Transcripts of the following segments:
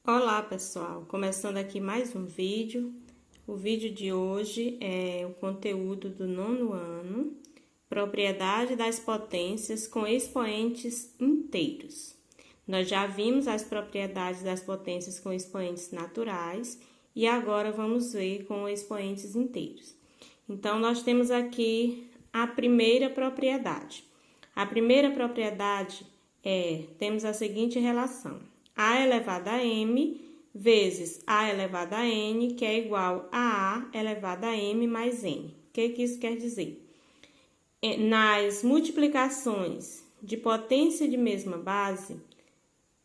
Olá pessoal, começando aqui mais um vídeo. O vídeo de hoje é o conteúdo do nono ano, propriedade das potências com expoentes inteiros. Nós já vimos as propriedades das potências com expoentes naturais e agora vamos ver com expoentes inteiros. Então, nós temos aqui a primeira propriedade. A primeira propriedade temos a seguinte relação: a elevado a m vezes a elevado a n, que é igual a elevado a m mais n. O que isso quer dizer? Nas multiplicações de potência de mesma base,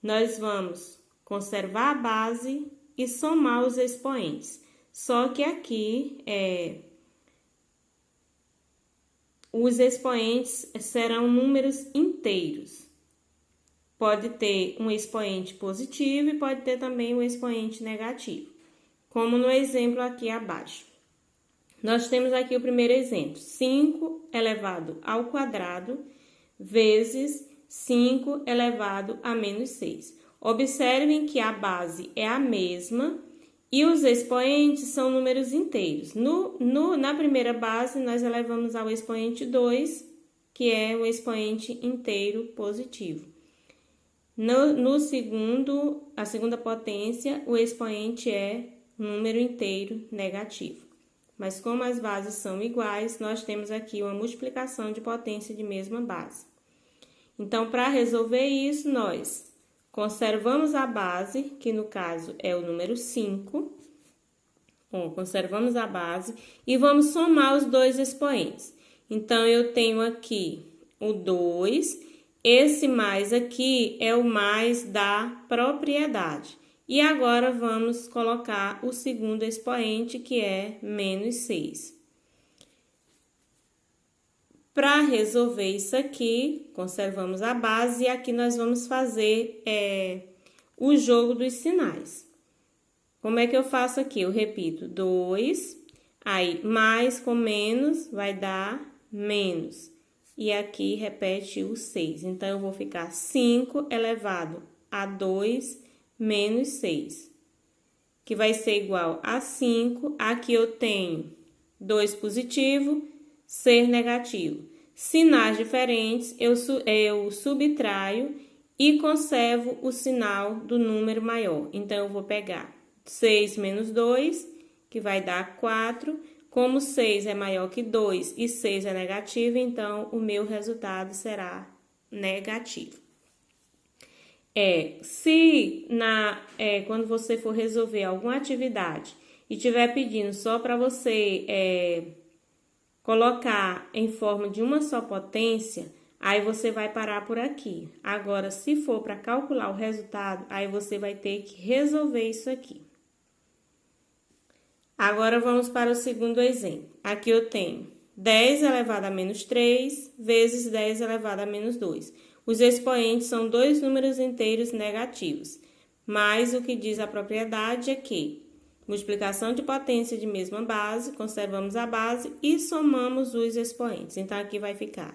nós vamos conservar a base e somar os expoentes. Só que aqui, os expoentes serão números inteiros. Pode ter um expoente positivo e pode ter também um expoente negativo, como no exemplo aqui abaixo. Nós temos aqui o primeiro exemplo: 5 elevado ao quadrado vezes 5 elevado a menos 6. Observem que a base é a mesma e os expoentes são números inteiros. Na primeira base, nós elevamos ao expoente 2, que é o expoente inteiro positivo. A segunda potência, o expoente é número inteiro negativo. Mas como as bases são iguais, nós temos aqui uma multiplicação de potência de mesma base. Então, para resolver isso, nós conservamos a base, que no caso é o número 5. Conservamos a base e vamos somar os dois expoentes. Então, eu tenho aqui o 2. Esse mais aqui é o mais da propriedade. E agora vamos colocar o segundo expoente, que é menos 6. Para resolver isso aqui, conservamos a base e aqui nós vamos fazer o jogo dos sinais. Como é que eu faço aqui? Eu repito, 2, aí mais com menos vai dar menos. E aqui repete o 6. Então, eu vou ficar 5 elevado a 2 menos 6, que vai ser igual a 5. Aqui eu tenho 2 positivo, 6 negativo. Sinais diferentes, eu subtraio e conservo o sinal do número maior. Então, eu vou pegar 6 menos 2, que vai dar 4. Como 6 é maior que 2 e 6 é negativo, então o meu resultado será negativo. Quando você for resolver alguma atividade e estiver pedindo só para você colocar em forma de uma só potência, aí você vai parar por aqui. Agora, se for para calcular o resultado, aí você vai ter que resolver isso aqui. Agora, vamos para o segundo exemplo. Aqui eu tenho 10 elevado a menos 3 vezes 10 elevado a menos 2. Os expoentes são dois números inteiros negativos, mas o que diz a propriedade é que multiplicação de potência de mesma base, conservamos a base e somamos os expoentes. Então, aqui vai ficar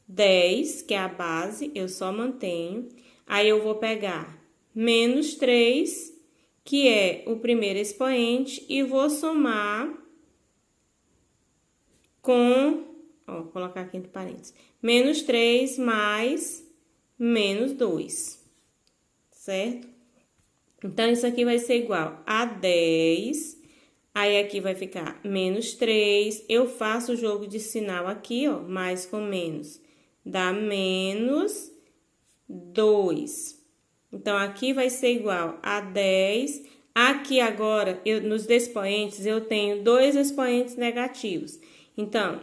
10, que é a base, eu só mantenho. Aí, eu vou pegar menos 3, que é o primeiro expoente, e vou somar vou colocar aqui entre parênteses, menos 3 mais menos 2, certo? Então, isso aqui vai ser igual a 10, aí aqui vai ficar menos 3, eu faço o jogo de sinal aqui, mais com menos, dá menos 2. Então, aqui vai ser igual a 10. Aqui agora, nos expoentes, eu tenho dois expoentes negativos. Então,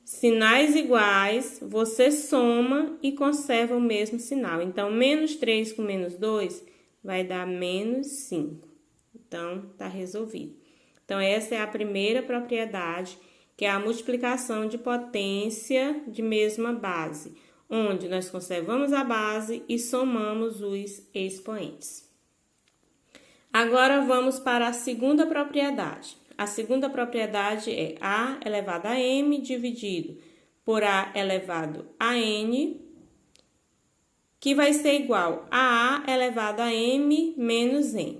sinais iguais, você soma e conserva o mesmo sinal. Então, menos 3 com menos 2 vai dar menos 5. Então, tá resolvido. Então, essa é a primeira propriedade, que é a multiplicação de potência de mesma base, onde nós conservamos a base e somamos os expoentes. Agora, vamos para a segunda propriedade. A segunda propriedade é a elevado a m dividido por a elevado a n que vai ser igual a elevado a m menos n.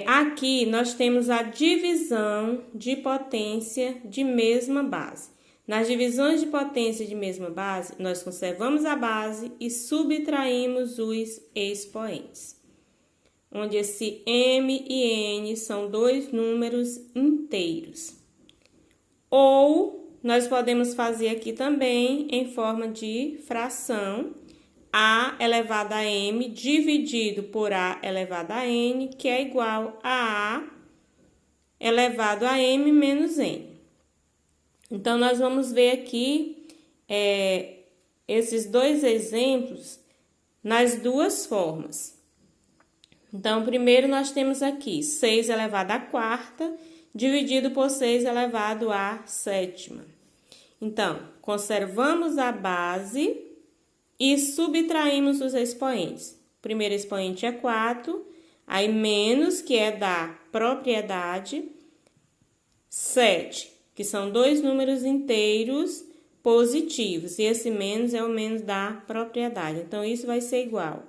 Aqui nós temos a divisão de potência de mesma base. Nas divisões de potência de mesma base, nós conservamos a base e subtraímos os expoentes, onde esse m e n são dois números inteiros. Ou nós podemos fazer aqui também em forma de fração, a elevado a m dividido por a elevado a n, que é igual a elevado a m menos n. Então, nós vamos ver aqui esses dois exemplos nas duas formas. Então, primeiro nós temos aqui 6 elevado à quarta dividido por 6 elevado à sétima. Então, conservamos a base e subtraímos os expoentes. O primeiro expoente é 4, aí menos, que é da propriedade, 7, que são dois números inteiros positivos, e esse menos é o menos da propriedade. Então, isso vai ser igual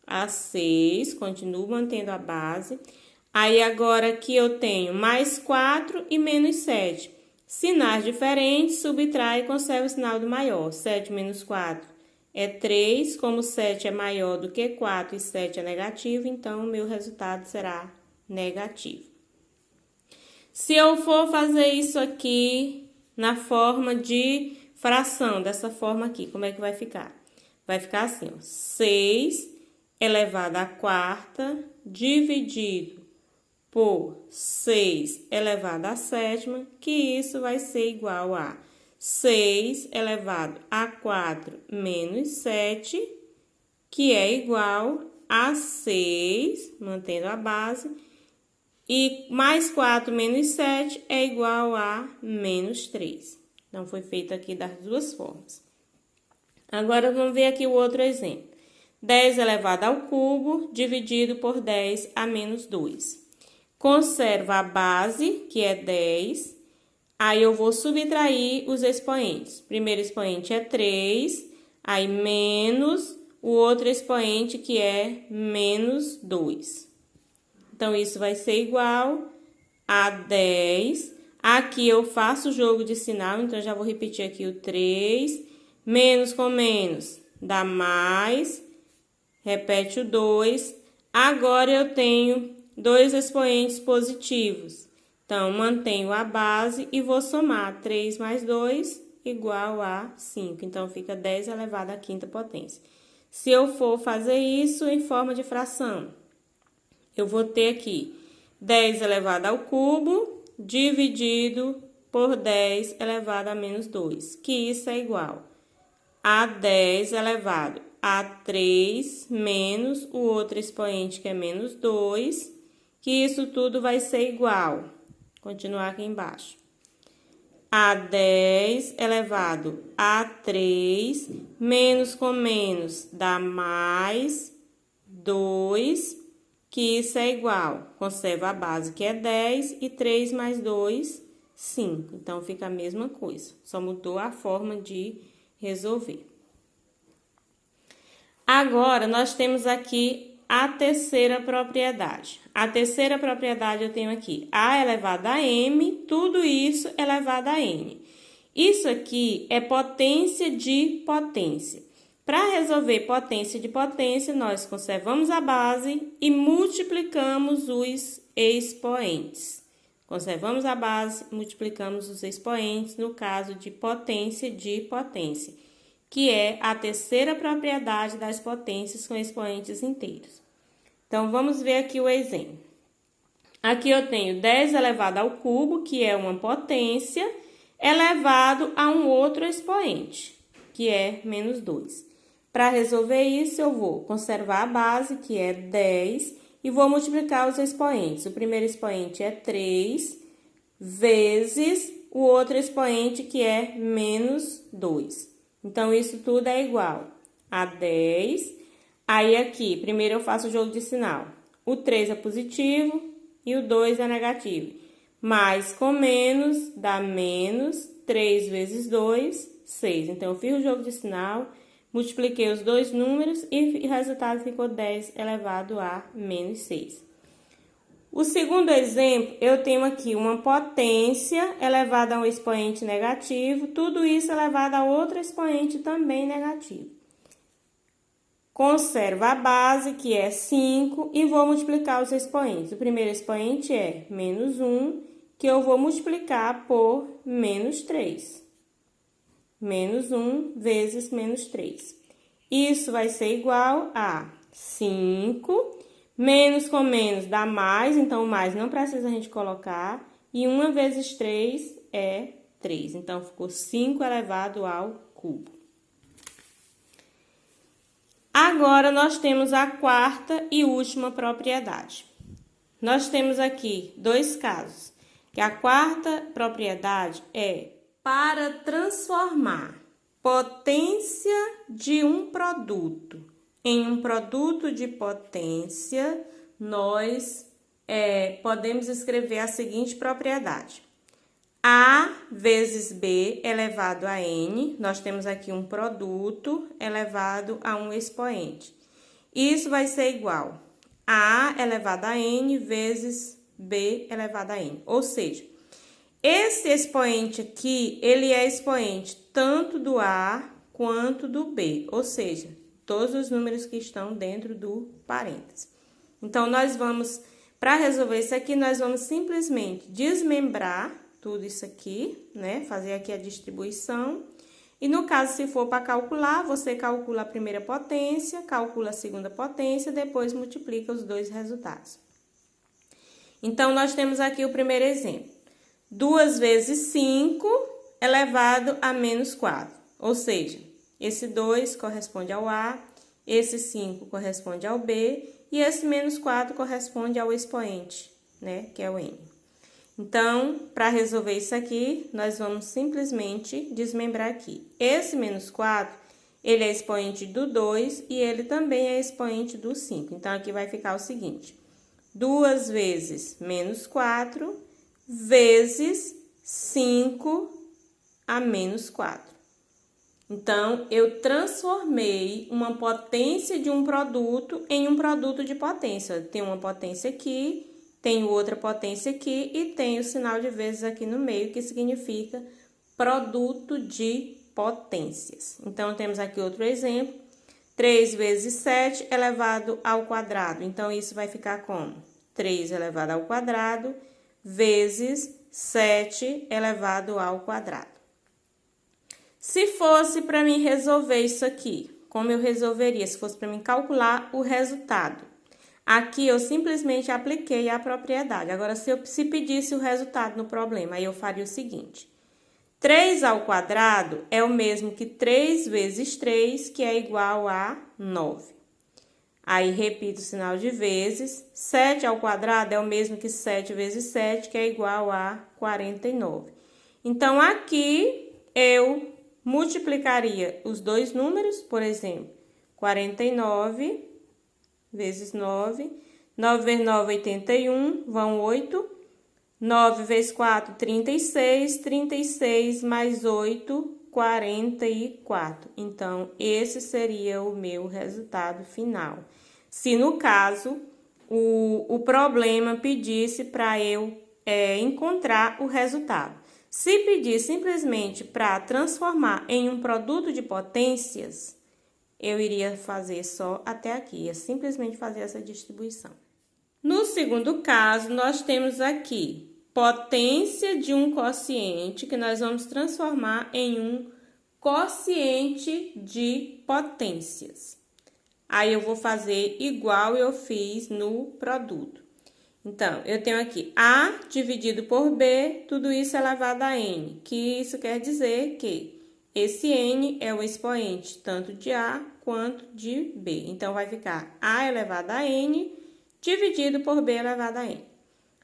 a 6, continuo mantendo a base. Aí, agora aqui eu tenho mais 4 e menos 7. Sinais diferentes, subtrai e conserva o sinal do maior. 7 menos 4 é 3, como 7 é maior do que 4 e 7 é negativo, então o meu resultado será negativo. Se eu for fazer isso aqui na forma de fração, dessa forma aqui, como é que vai ficar? Vai ficar assim, ó, 6 elevado à quarta dividido por 6 elevado à sétima, que isso vai ser igual a 6 elevado a 4 menos 7, que é igual a 6, mantendo a base, e mais 4 menos 7 é igual a menos 3. Então, foi feito aqui das duas formas. Agora, vamos ver aqui o outro exemplo. 10 elevado ao cubo dividido por 10 a menos 2. Conserva a base, que é 10. Aí, eu vou subtrair os expoentes. O primeiro expoente é 3, aí menos o outro expoente, que é menos 2. Então, isso vai ser igual a 10. Aqui eu faço o jogo de sinal, então já vou repetir aqui o 3. Menos com menos dá mais. Repete o 2. Agora eu tenho dois expoentes positivos. Então, mantenho a base e vou somar 3 mais 2 igual a 5. Então, fica 10 elevado à quinta potência. Se eu for fazer isso em forma de fração, eu vou ter aqui 10 elevado ao cubo dividido por 10 elevado a menos 2, que isso é igual a 10 elevado a 3 menos o outro expoente, que é menos 2, que isso tudo vai ser igual, continuar aqui embaixo, a 10 elevado a 3, menos com menos dá mais 2, que isso é igual, conserva a base, que é 10, e 3 mais 2, 5. Então, fica a mesma coisa, só mudou a forma de resolver. Agora, nós temos aqui a terceira propriedade. A terceira propriedade eu tenho aqui a elevado a m, tudo isso elevado a n. Isso aqui é potência de potência. Para resolver potência de potência, nós conservamos a base e multiplicamos os expoentes. Conservamos a base, multiplicamos os expoentes, no caso de potência, que é a terceira propriedade das potências com expoentes inteiros. Então, vamos ver aqui o exemplo. Aqui eu tenho 10 elevado ao cubo, que é uma potência, elevado a um outro expoente, que é menos 2. Para resolver isso, eu vou conservar a base, que é 10, e vou multiplicar os expoentes. O primeiro expoente é 3, vezes o outro expoente, que é menos 2. Então, isso tudo é igual a 10. Aí, aqui, primeiro eu faço o jogo de sinal. O 3 é positivo e o 2 é negativo. Mais com menos dá menos, 3 vezes 2, 6. Então, eu fiz o jogo de sinal, multipliquei os dois números e o resultado ficou 10 elevado a menos 6. O segundo exemplo, eu tenho aqui uma potência elevada a um expoente negativo, tudo isso elevado a outro expoente também negativo. Conservo a base, que é 5, e vou multiplicar os expoentes. O primeiro expoente é menos 1, que eu vou multiplicar por menos 3. Menos 1 vezes menos 3. Isso vai ser igual a 5, menos com menos dá mais, então mais não precisa a gente colocar, e 1 vezes 3 é 3. Então, ficou 5 elevado ao cubo. Agora, nós temos a quarta e última propriedade. Nós temos aqui dois casos, que a quarta propriedade é para transformar potência de um produto em um produto de potência, nós podemos escrever a seguinte propriedade. A vezes B elevado a N, nós temos aqui um produto elevado a um expoente. Isso vai ser igual a A elevado a N vezes B elevado a N. Ou seja, esse expoente aqui, ele é expoente tanto do A quanto do B. Ou seja, todos os números que estão dentro do parênteses. Então, nós vamos, para resolver isso aqui, nós vamos simplesmente desmembrar tudo isso aqui, né? Fazer aqui a distribuição. E no caso, se for para calcular, você calcula a primeira potência, calcula a segunda potência, depois multiplica os dois resultados. Então, nós temos aqui o primeiro exemplo. 2 vezes 5 elevado a menos 4. Ou seja, esse 2 corresponde ao A, esse 5 corresponde ao B, e esse menos 4 corresponde ao expoente, né? Que é o N. Então, para resolver isso aqui, nós vamos simplesmente desmembrar aqui. Esse menos 4, ele é expoente do 2 e ele também é expoente do 5. Então, aqui vai ficar o seguinte. 2 vezes menos 4 vezes 5 a menos 4. Então, eu transformei uma potência de um produto em um produto de potência. Tem uma potência aqui, tenho outra potência aqui e tenho o sinal de vezes aqui no meio, que significa produto de potências. Então, temos aqui outro exemplo. 3 vezes 7 elevado ao quadrado. Então, isso vai ficar como? 3 elevado ao quadrado vezes 7 elevado ao quadrado. Se fosse para mim resolver isso aqui, como eu resolveria? Se fosse para mim calcular o resultado. Aqui eu simplesmente apliquei a propriedade. Agora, se pedisse o resultado no problema, aí eu faria o seguinte. 3 ao quadrado é o mesmo que 3 vezes 3, que é igual a 9. Aí, repito o sinal de vezes. 7 ao quadrado é o mesmo que 7 vezes 7, que é igual a 49. Então, aqui eu multiplicaria os dois números, por exemplo, 49 vezes 9. 9 vezes 9, 81, vão 8. 9 vezes 4, 36. 36 mais 8, 44. Então, esse seria o meu resultado final. Se, no caso, o problema pedisse para eu encontrar o resultado. Se pedir simplesmente para transformar em um produto de potências, eu iria fazer só até aqui, ia simplesmente fazer essa distribuição. No segundo caso, nós temos aqui potência de um quociente, que nós vamos transformar em um quociente de potências. Aí, eu vou fazer igual eu fiz no produto. Então, eu tenho aqui A dividido por B, tudo isso elevado a N, que isso quer dizer que esse N é o expoente tanto de A quanto de B. Então, vai ficar A elevado a N dividido por B elevado a N.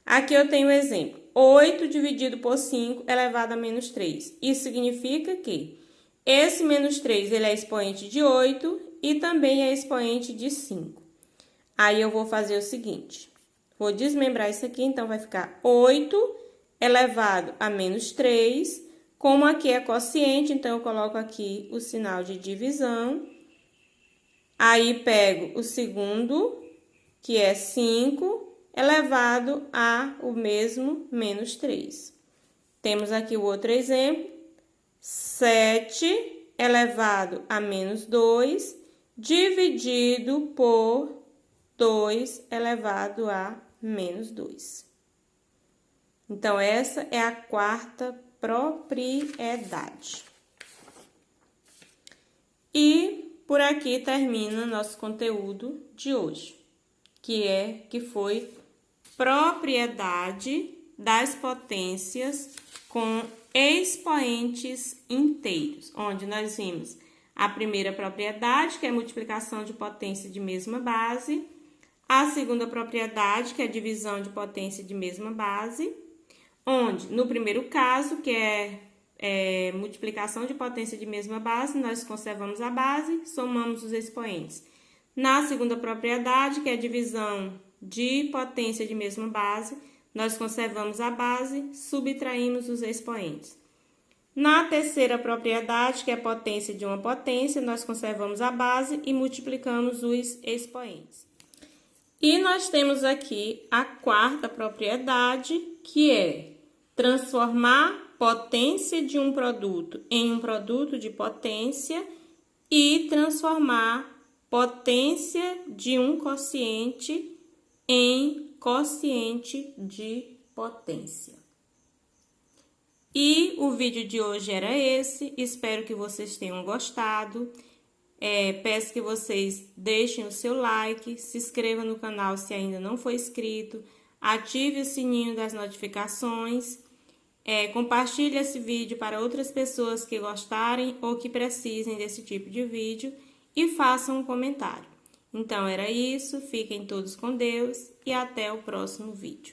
Aqui eu tenho o exemplo, 8 dividido por 5 elevado a menos 3. Isso significa que esse menos 3 ele é expoente de 8 e também é expoente de 5. Aí, eu vou fazer o seguinte, vou desmembrar isso aqui, então vai ficar 8 elevado a menos 3. Como aqui é quociente, então eu coloco aqui o sinal de divisão. Aí, pego o segundo, que é 5, elevado a o mesmo menos 3. Temos aqui o outro exemplo, 7 elevado a menos 2, dividido por 2 elevado a menos 2. Então, essa é a quarta propriedade. E por aqui termina nosso conteúdo de hoje, que foi propriedade das potências com expoentes inteiros, onde nós vimos a primeira propriedade, que é multiplicação de potência de mesma base, a segunda propriedade, que é divisão de potência de mesma base, onde, no primeiro caso, que é multiplicação de potência de mesma base, nós conservamos a base, somamos os expoentes. Na segunda propriedade, que é divisão de potência de mesma base, nós conservamos a base, subtraímos os expoentes. Na terceira propriedade, que é potência de uma potência, nós conservamos a base e multiplicamos os expoentes. E nós temos aqui a quarta propriedade, que é transformar potência de um produto em um produto de potência e transformar potência de um quociente em quociente de potência. E o vídeo de hoje era esse, espero que vocês tenham gostado. Peço que vocês deixem o seu like, se inscrevam no canal se ainda não for inscrito, ative o sininho das notificações, compartilhe esse vídeo para outras pessoas que gostarem ou que precisem desse tipo de vídeo e façam um comentário. Então, era isso, fiquem todos com Deus e até o próximo vídeo.